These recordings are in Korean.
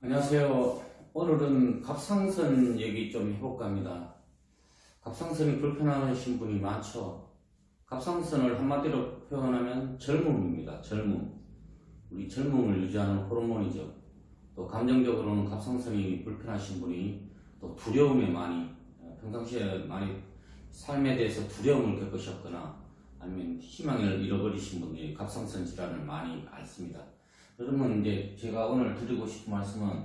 안녕하세요. 오늘은 갑상선 얘기 좀 해볼까 합니다. 갑상선이 불편하신 분이 많죠. 갑상선을 한마디로 표현하면 젊음입니다. 젊음. 우리 젊음을 유지하는 호르몬이죠. 또 감정적으로는 갑상선이 불편하신 분이 또 두려움에 많이, 평상시에 많이 삶에 대해서 두려움을 겪으셨거나 아니면 희망을 잃어버리신 분들이 갑상선 질환을 많이 앓습니다. 그러면 이제 제가 오늘 드리고 싶은 말씀은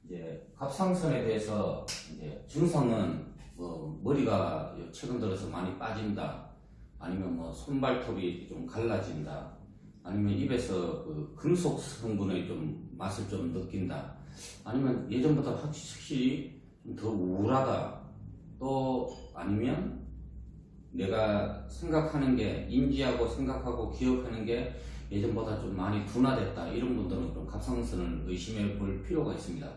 이제 갑상선에 대해서 이제 증상은 머리가 최근 들어서 많이 빠진다, 아니면 손발톱이 좀 갈라진다, 아니면 입에서 그 금속 성분의 좀 맛을 좀 느낀다, 아니면 예전보다 확실히 좀 더 우울하다, 또 아니면 내가 생각하는 게 인지하고 생각하고 기억하는 게 예전보다 좀 많이 둔화됐다, 이런 분들은 좀 갑상선을 의심해 볼 필요가 있습니다.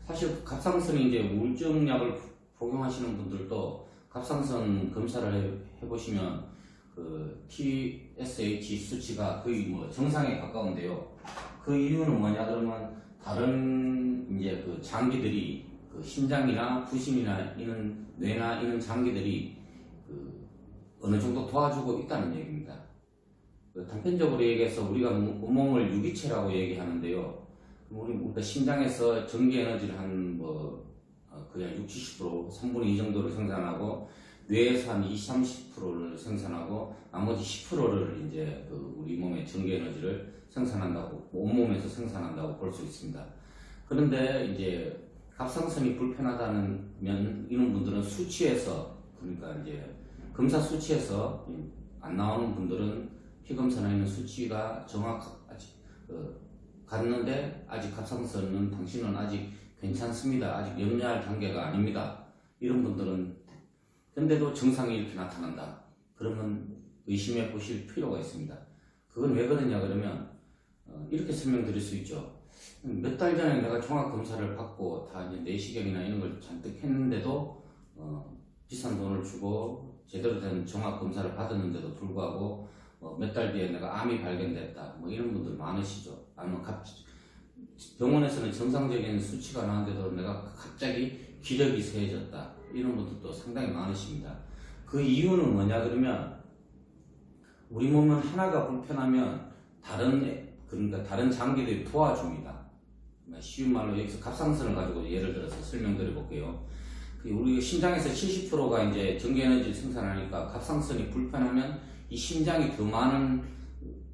사실 갑상선이 이제 우울증약을 복용하시는 분들도 갑상선 검사를 해보시면 그 TSH 수치가 거의 정상에 가까운데요. 그 이유는 뭐냐 그러면 다른 이제 그 장기들이 그 심장이나 부심이나 이런 뇌나 이런 장기들이 그 어느 정도 도와주고 있다는 얘기입니다. 단편적으로 얘기해서 우리가 온몸을 유기체라고 얘기하는데요. 우리가 심장에서 전기 에너지를 한 그냥 60-70%, 3분의 2 정도를 생산하고, 뇌에서 한 20-30%를 생산하고, 나머지 10%를 이제 우리 몸의 전기 에너지를 생산한다고, 온몸에서 생산한다고 볼 수 있습니다. 그런데 이제 갑상선이 불편하다는 이런 분들은 수치에서, 그러니까 이제 검사 수치에서 안 나오는 분들은 피검사나 있는 수치가 갔는데 아직 갑상선은 당신은 아직 괜찮습니다, 아직 염려할 단계가 아닙니다, 이런 분들은 근데도 증상이 이렇게 나타난다 그러면 의심해 보실 필요가 있습니다. 그건 왜 그러냐 그러면 이렇게 설명드릴 수 있죠. 몇 달 전에 내가 종합검사를 받고 다 이제 내시경이나 이런 걸 잔뜩 했는데도 비싼 돈을 주고 제대로 된 종합검사를 받았는데도 불구하고 몇 달 뒤에 내가 암이 발견됐다, 이런 분들 많으시죠. 아니면 병원에서는 정상적인 수치가 나왔는데도 내가 갑자기 기력이 세해졌다, 이런 분들도 상당히 많으십니다. 그 이유는 뭐냐 그러면 우리 몸은 하나가 불편하면 그러니까 다른 장기들이 도와줍니다. 쉬운 말로 여기서 갑상선을 가지고 예를 들어서 설명드려 볼게요. 우리 심장에서 70%가 이제 전기 에너지를 생산하니까 갑상선이 불편하면 이 심장이 더 많은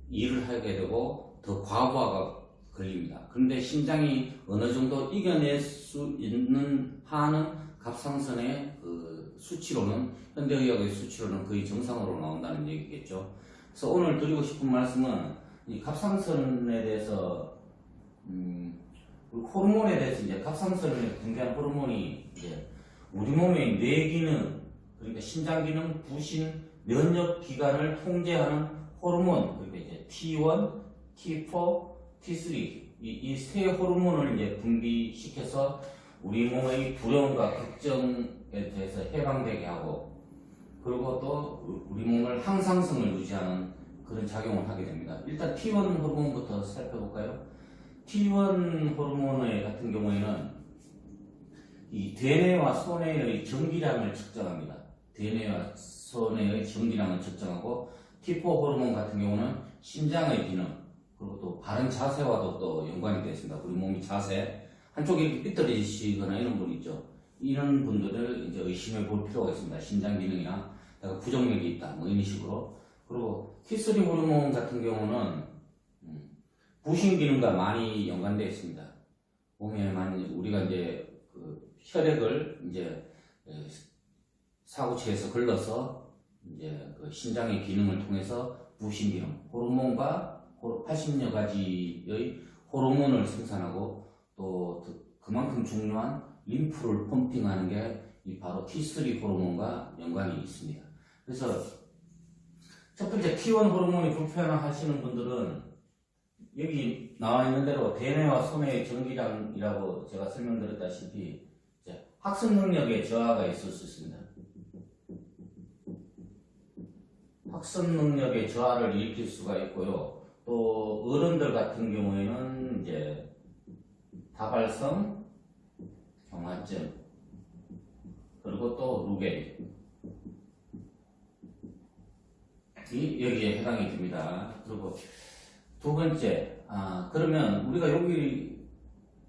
일을 하게 되고 더 과부하가 걸립니다. 그런데 심장이 어느 정도 이겨낼 수 있는 한은 갑상선의 그 수치로는, 현대의학의 수치로는 거의 정상으로 나온다는 얘기겠죠. 그래서 오늘 드리고 싶은 말씀은 이 갑상선에 대해서 호르몬에 대해서 이제 갑상선을 분비한 호르몬이 이제 우리 몸의 뇌 기능, 그러니까 심장 기능, 부신, 면역 기관을 통제하는 호르몬, 그러니까 이제 T1, T4, T3 이 세 호르몬을 이제 분비시켜서 우리 몸의 두려움과 걱정에 대해서 해방되게 하고, 그리고 또 우리 몸을 항상성을 유지하는 그런 작용을 하게 됩니다. 일단 T1 호르몬부터 살펴볼까요? T1 호르몬 같은 경우에는 이 대뇌와 소뇌의 전기량을 측정합니다. 대뇌와 소뇌의 전기량을 측정하고, T4 호르몬 같은 경우는 심장의 기능, 그리고 또 바른 자세와도 또 연관이 되어 있습니다. 우리 몸이 자세, 한쪽이 이렇게 삐뚤어지시거나 이런 분 있죠. 이런 분들을 이제 의심해 볼 필요가 있습니다. 심장 기능이나 내가 부정맥이 있다, 이런 식으로. 그리고 T3 호르몬 같은 경우는 부신 기능과 많이 연관되어 있습니다. 몸에 우리가 이제 혈액을 이제 사고체에서 걸러서 이제 그 심장의 기능을 통해서 부신 기능, 호르몬과 80여 가지의 호르몬을 생산하고, 또 그만큼 중요한 림프를 펌핑하는 게 이 바로 T3 호르몬과 연관이 있습니다. 그래서 첫 번째 T1 호르몬이 불편하시는 분들은 여기 나와 있는 대로 대뇌와 소뇌의 전기량이라고 제가 설명드렸다시피 학습 능력에 저하가 있을 수 있습니다. 학습 능력의 저하를 일으킬 수가 있고요. 또 어른들 같은 경우에는 이제 다발성 경화증, 그리고 또 루게리, 이 여기에 해당이 됩니다. 그리고 두 번째, 그러면 우리가 여기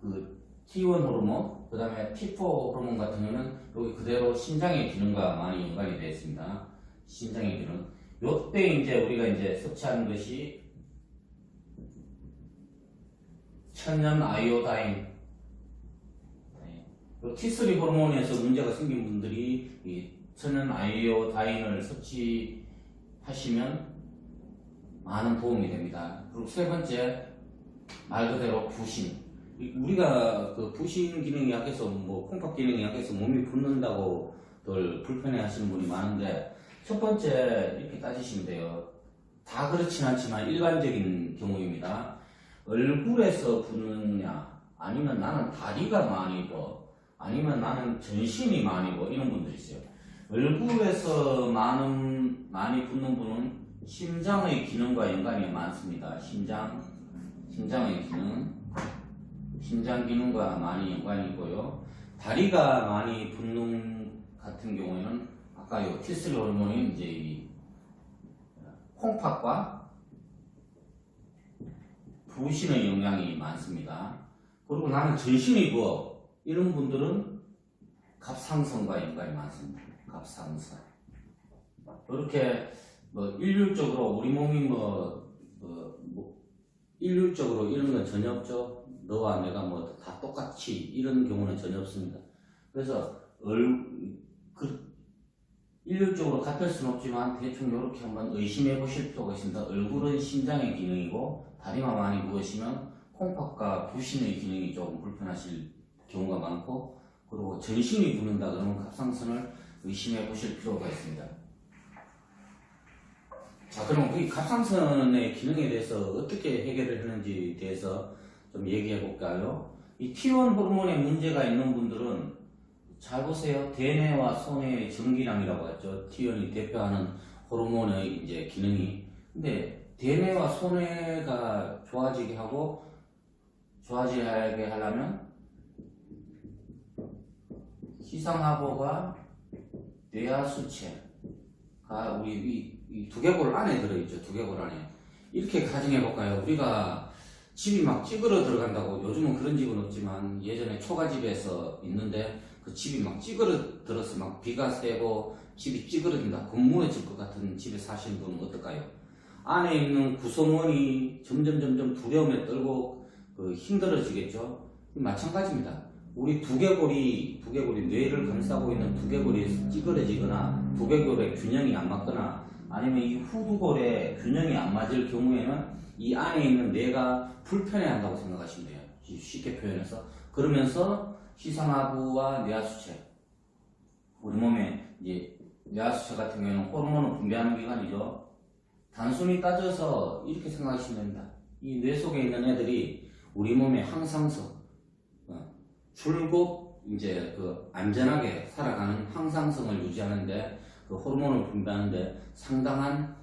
그 T1 호르몬, 그 다음에 T4 호르몬 같은 경우는 여기 그대로 신장의 기능과 많이 연관이 되어 있습니다. 신장의 기능. 요때 이제 우리가 이제 섭취하는 것이 천연 아이오다인. T3 호르몬에서 문제가 생긴 분들이 이 천연 아이오다인을 섭취하시면 많은 도움이 됩니다. 그리고 세 번째, 말 그대로 부신. 우리가 그 부신 기능이 약해서 뭐 콩팥 기능이 약해서 몸이 붓는다고 늘 불편해 하시는 분이 많은데, 첫 번째 이렇게 따지시면 돼요. 다 그렇진 않지만 일반적인 경우입니다. 얼굴에서 붓느냐, 아니면 나는 다리가 많이 붓, 아니면 나는 전신이 많이 붓, 이런 분들이 있어요. 얼굴에서 많이 붓는 분은 심장의 기능과 연관이 많습니다. 심장의 기능, 심장 기능과 많이 연관이 있고요. 다리가 많이 붓는 같은 경우에는 아까 요 T3 호르몬이 이제 이 콩팥과 부신의 영향이 많습니다. 그리고 나는 전신이 부어, 이런 분들은 갑상선과 연관이 많습니다. 갑상선. 이렇게 뭐 일률적으로 우리 몸이 일률적으로 이런 건 전혀 없죠. 너와 내가 뭐 다 똑같이 이런 경우는 전혀 없습니다. 그래서 일률적으로 같을 수는 없지만 대충 이렇게 한번 의심해 보실 필요가 있습니다. 얼굴은 심장의 기능이고 다리만 많이 부으시면 콩팥과 부신의 기능이 조금 불편하실 경우가 많고, 그리고 전신이 붓는다 그러면 갑상선을 의심해 보실 필요가 있습니다. 자, 그럼 이 갑상선의 기능에 대해서 어떻게 해결을 하는지에 대해서 좀 얘기해 볼까요? 이 T1 호르몬에 문제가 있는 분들은 잘 보세요. 대뇌와 소뇌의 전기량이라고 하죠. T1이 대표하는 호르몬의 이제 기능이. 근데 대뇌와 소뇌가 좋아지게 하려면 희상화보가 뇌하수체가 우리 이 두개골 안에 들어있죠. 두개골 안에. 이렇게 가정해 볼까요? 우리가 집이 막 찌그러 들어간다고, 요즘은 그런 집은 없지만 예전에 초가집에서 있는데 그 집이 막 찌그러 들어서 막 비가 세고 집이 찌그러진다, 건무해질 것 같은 집에 사시는 분은 어떨까요? 안에 있는 구성원이 점점 두려움에 떨고 힘들어지겠죠. 마찬가지입니다. 우리 두개골이 뇌를 감싸고 있는 두개골이 찌그러지거나 두개골의 균형이 안 맞거나 아니면 이 후두골의 균형이 안 맞을 경우에는 이 안에 있는 뇌가 불편해한다고 생각하시면 돼요. 쉽게 표현해서. 그러면서 희상하부와 뇌하수체, 우리 몸에 이제 뇌하수체 같은 경우에는 호르몬을 분비하는 기관이죠. 단순히 따져서 이렇게 생각하시면 됩니다. 이 뇌 속에 있는 애들이 우리 몸의 항상성, 줄곧 이제 그 안전하게 살아가는 항상성을 유지하는데, 그 호르몬을 분비하는데 상당한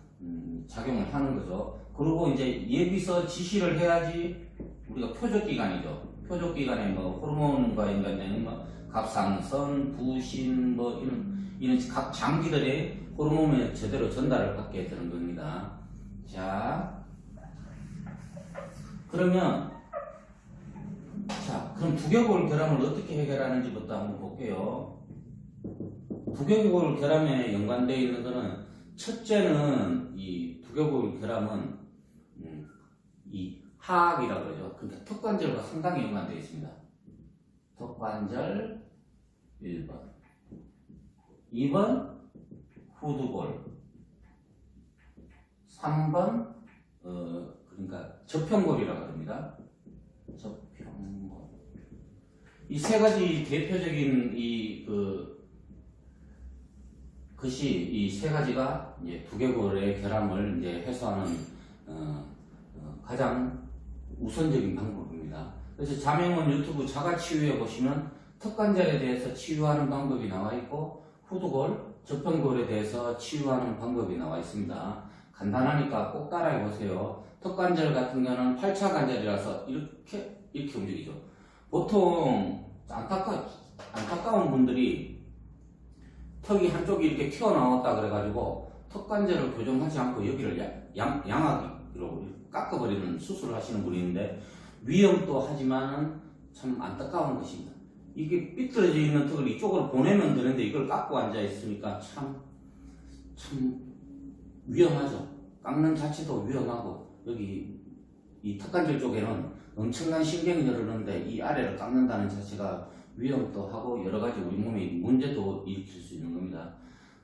작용을 하는 거죠. 그리고 이제 예비서 지시를 해야지 우리가 표적기관이죠. 표적기관에 뭐 호르몬과 연관되는 뭐 갑상선, 부신 뭐 이런 각 장기들의 호르몬을 제대로 전달을 받게 되는 겁니다. 자, 그럼 두개골 결함을 어떻게 해결하는지부터 한번 볼게요. 두개골 결함에 연관되어 있는 것은, 첫째는 이 두개골 결함은 이 하악이라고 그러죠. 그러니까 턱관절과 상당히 연관되어 있습니다. 턱관절 1번, 2번 후두골, 3번 그러니까 접평골이라고 합니다. 접평골. 이 세 가지 대표적인 것이 이 세 가지가 이제 두개골의 결함을 이제 해소하는 가장 우선적인 방법입니다. 그래서 자명원 유튜브 자가치유에 보시면 턱관절에 대해서 치유하는 방법이 나와 있고, 후두골, 접평골에 대해서 치유하는 방법이 나와 있습니다. 간단하니까 꼭 따라해 보세요. 턱관절 같은 경우는 8차 관절이라서 이렇게 움직이죠. 보통 안타까운 분들이 턱이 한쪽이 이렇게 튀어나왔다 그래가지고 턱관절을 교정하지 않고 여기를 양악으로 깎아버리는 수술을 하시는 분이 있는데, 위험도 하지만은 참 안타까운 것입니다. 이게 삐뚤어져 있는 턱을 이쪽으로 보내면 되는데 이걸 깎고 앉아 있으니까 참 위험하죠. 깎는 자체도 위험하고, 여기 이 턱관절 쪽에는 엄청난 신경이 흐르는데 이 아래를 깎는다는 자체가 위험도 하고 여러 가지 우리 몸에 문제도 일으킬 수 있는 겁니다.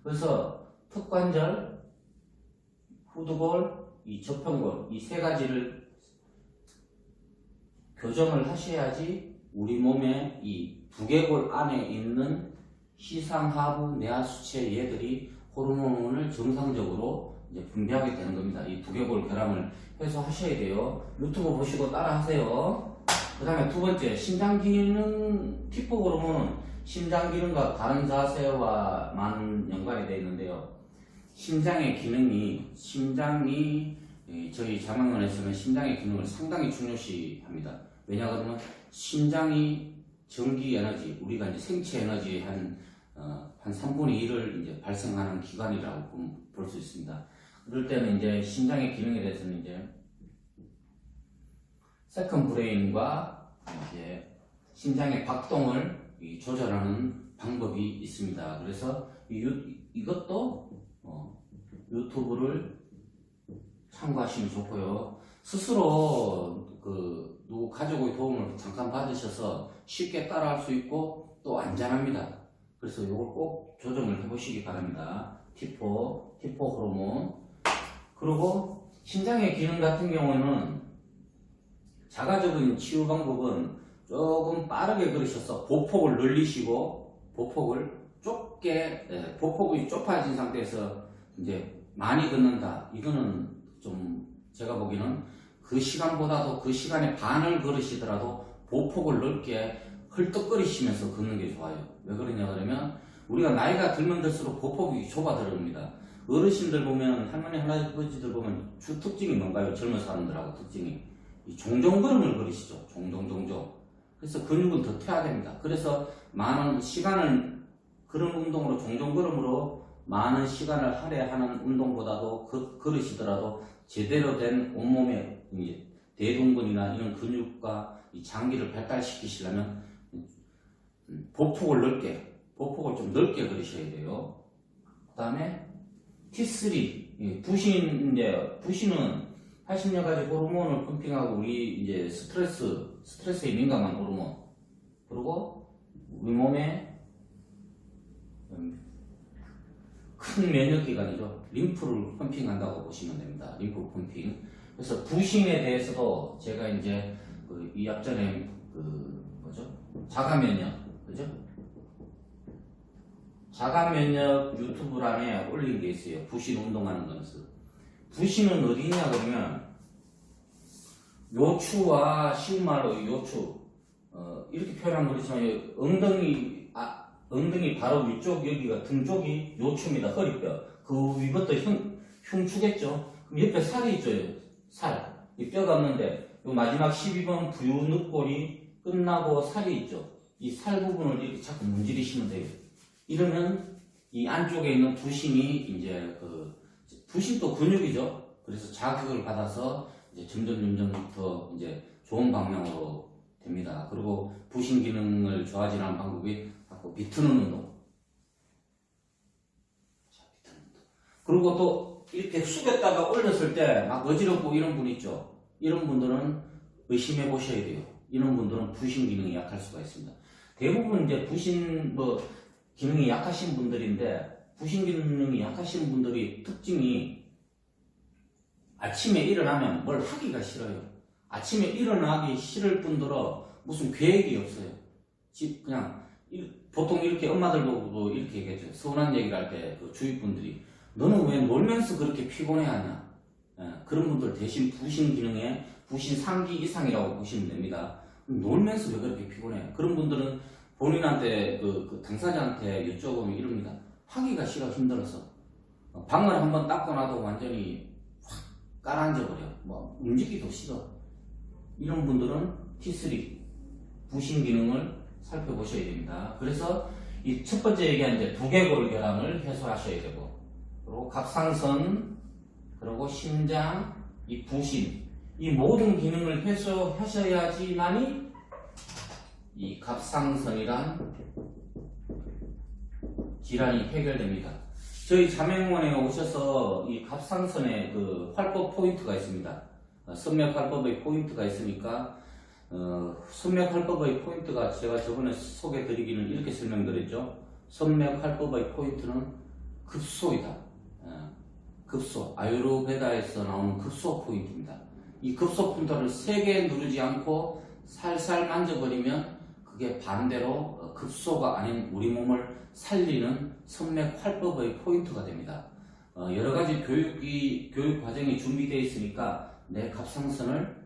그래서 턱관절, 후두골, 이 저편골, 이 세 가지를 교정을 하셔야지 우리 몸에 이 두개골 안에 있는 시상하부 내하수체 얘들이 호르몬을 정상적으로 이제 분비하게 되는 겁니다. 이 두개골 결함을 해소하셔야 돼요. 유튜브 보시고 따라 하세요. 그 다음에 두 번째, 심장기능, T4 호르몬은 심장기능과 다른 자세와 많은 연관이 되어 있는데요. 심장의 기능이, 저희 자막론에서는 심장의 기능을 상당히 중요시합니다. 왜냐 그러면 심장이 전기 에너지, 우리가 이제 생체 에너지의 한 3분의 1을 이제 발생하는 기관이라고 볼 수 있습니다. 그럴 때는 이제 심장의 기능에 대해서는 이제 세컨 브레인과 이제 심장의 박동을 조절하는 방법이 있습니다. 그래서 이것도 유튜브를 참고하시면 좋고요. 스스로 누구 가족의 도움을 잠깐 받으셔서 쉽게 따라할 수 있고 또 안전합니다. 그래서 이걸 꼭 조정을 해보시기 바랍니다. T4 호르몬. 그리고 심장의 기능 같은 경우에는 자가적인 치유 방법은 조금 빠르게 걸으셔서 보폭을 늘리시고 보폭을 보폭이 좁아진 상태에서 이제 많이 걷는다. 이거는 좀 제가 보기에는 그 시간보다도 그 시간의 반을 걸으시더라도 보폭을 넓게 헐떡거리시면서 걷는 게 좋아요. 왜 그러냐 그러면 우리가 나이가 들면 들수록 보폭이 좁아들어갑니다. 어르신들 보면, 할머니 할아버지들 보면 주 특징이 뭔가요? 젊은 사람들하고 특징이 이 종종걸음을 걸으시죠. 종종. 그래서 근육은 더 태야 됩니다. 그래서 많은 시간을 그런 운동으로 종종걸음으로 많은 시간을 할애하는 운동보다도 걸으시더라도 제대로 된 온몸의 이제 대둔근이나 이런 근육과 이 장기를 발달시키시려면 보폭을 좀 넓게 걸으셔야 돼요. 그 다음에 T3, 부신은 80여 가지 호르몬을 펌핑하고 우리 이제 스트레스에 민감한 호르몬. 그리고 우리 몸에 큰 면역기관이죠. 림프를 펌핑한다고 보시면 됩니다. 림프 펌핑. 그래서 부신에 대해서도 제가 이제 이 앞전에 자가면역, 그죠? 자가면역 유튜브란에 올린 게 있어요. 부신 운동하는 것을. 부신은 어디냐 그러면 요추와 쉬운 말로 요추, 이렇게 표현하면 그렇지만 엉덩이 바로 위쪽 여기가 등 쪽이 요추입니다. 허리뼈. 그 위부터 흉추겠죠. 그럼 옆에 살이 있죠. 살. 이 뼈가 없는데 요 마지막 12번 부유늑골이 끝나고 살이 있죠. 이 살 부분을 이렇게 자꾸 문지르시면 돼요. 이러면 이 안쪽에 있는 부신이 이제 부신도 근육이죠. 그래서 자극을 받아서 이제 점점 더 이제 좋은 방향으로 됩니다. 그리고 부신 기능을 좋아지는 방법이 바로 비트는 운동. 그리고 또 이렇게 숙였다가 올렸을 때 막 어지럽고 이런 분 있죠. 이런 분들은 의심해 보셔야 돼요. 이런 분들은 부신 기능이 약할 수가 있습니다. 대부분 이제 부신 기능이 약하신 분들인데, 부신 기능이 약하신 분들이 특징이 아침에 일어나면 뭘 하기가 싫어요. 아침에 일어나기 싫을 뿐더러 무슨 계획이 없어요. 그냥 보통 이렇게 엄마들 보고도 이렇게 얘기했죠. 서운한 얘기를 할 때 주위 분들이 너는 왜 놀면서 그렇게 피곤해하냐. 그런 분들 대신 부신 기능에 부신 3기 이상이라고 보시면 됩니다. 놀면서 왜 그렇게 피곤해? 그런 분들은 본인한테 당사자한테 여쭤보면 이럽니다. 하기가 싫어, 힘들어서. 방을 한번 닦고 나도 완전히 확 가라앉아 버려. 움직이기도 싫어. 이런 분들은 T3 부신 기능을 살펴보셔야 됩니다. 그래서 이 첫 번째 얘기한 이제 두개골 결함을 해소하셔야 되고, 그리고 갑상선, 그리고 심장, 이 부신, 이 모든 기능을 해소하셔야지만이 이 갑상선이란 질환이 해결됩니다. 저희 자맹원에 오셔서 이 갑상선에 그 활법 포인트가 있습니다. 선맥활법의 포인트가 있으니까 선맥활법의 포인트가 제가 저번에 소개해 드리기는 이렇게 설명드렸죠. 선맥활법의 포인트는 급소이다. 급소, 아유르베다에서 나오는 급소 포인트입니다. 이 급소 포인트를 세게 누르지 않고 살살 만져버리면 그게 반대로 급소가 아닌 우리 몸을 살리는 선맥활법의 포인트가 됩니다. 여러 가지 교육 과정이 준비되어 있으니까 내 갑상선을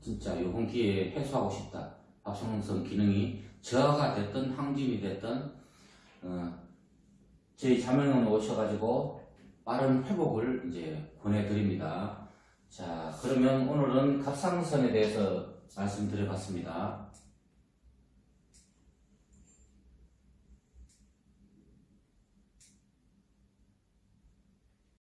진짜 이번 기회에 해소하고 싶다. 갑상선 기능이 저하가 됐든 항진이 됐든 저희 자매원에 오셔가지고 빠른 회복을 이제 권해드립니다. 자, 그러면 오늘은 갑상선에 대해서 말씀드려봤습니다.